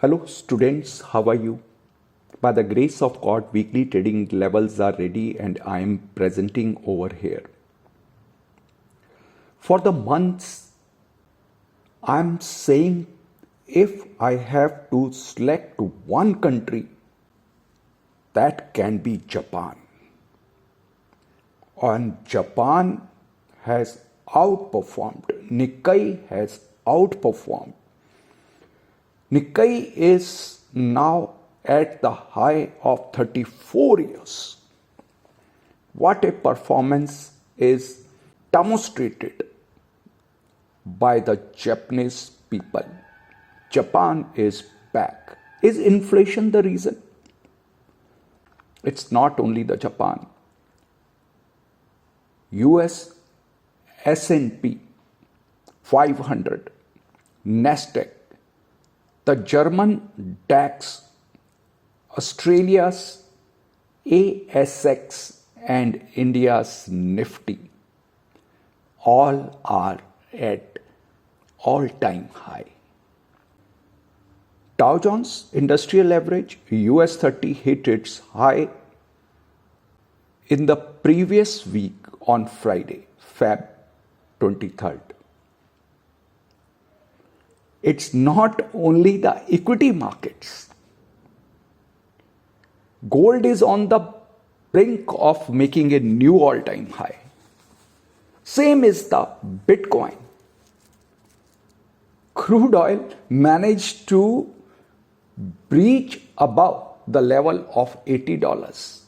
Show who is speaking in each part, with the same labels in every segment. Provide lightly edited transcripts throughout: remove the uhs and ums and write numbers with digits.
Speaker 1: Hello students, how are you? By the grace of God, weekly trading levels are ready and I am presenting over here. For the months, I am saying if I have to select one country, that can be Japan. And Japan has outperformed. Nikkei has outperformed. Nikkei is now at the high of 34 years. What a performance is demonstrated by the Japanese people. Japan is back. Is inflation the reason? It's not only the Japan. US S&P 500, Nasdaq, the German DAX, Australia's ASX and India's Nifty all are at all-time high. Dow Jones Industrial Average US 30 hit its high in the previous week on Friday, Feb 23rd. It's not only the equity markets. Gold is on the brink of making a new all-time high. Same is the Bitcoin. Crude oil managed to breach above the level of $80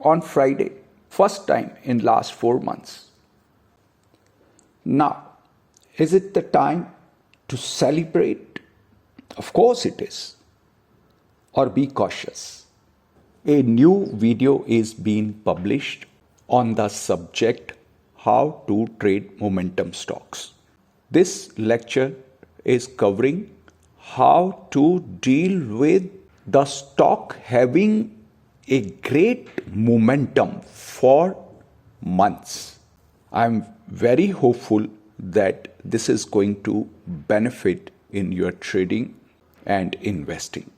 Speaker 1: on Friday, first time in last 4 months. Now, is it the time to celebrate? Of course it is. Or be cautious. A new video is being published on the subject how to trade momentum stocks. This lecture is covering how to deal with the stock having a great momentum for months. I'm very hopeful that this is going to benefit in your trading and investing.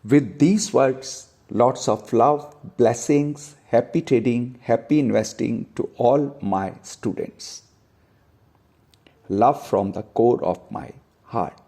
Speaker 1: With these words, lots of love, blessings, happy trading, happy investing to all my students. Love from the core of my heart.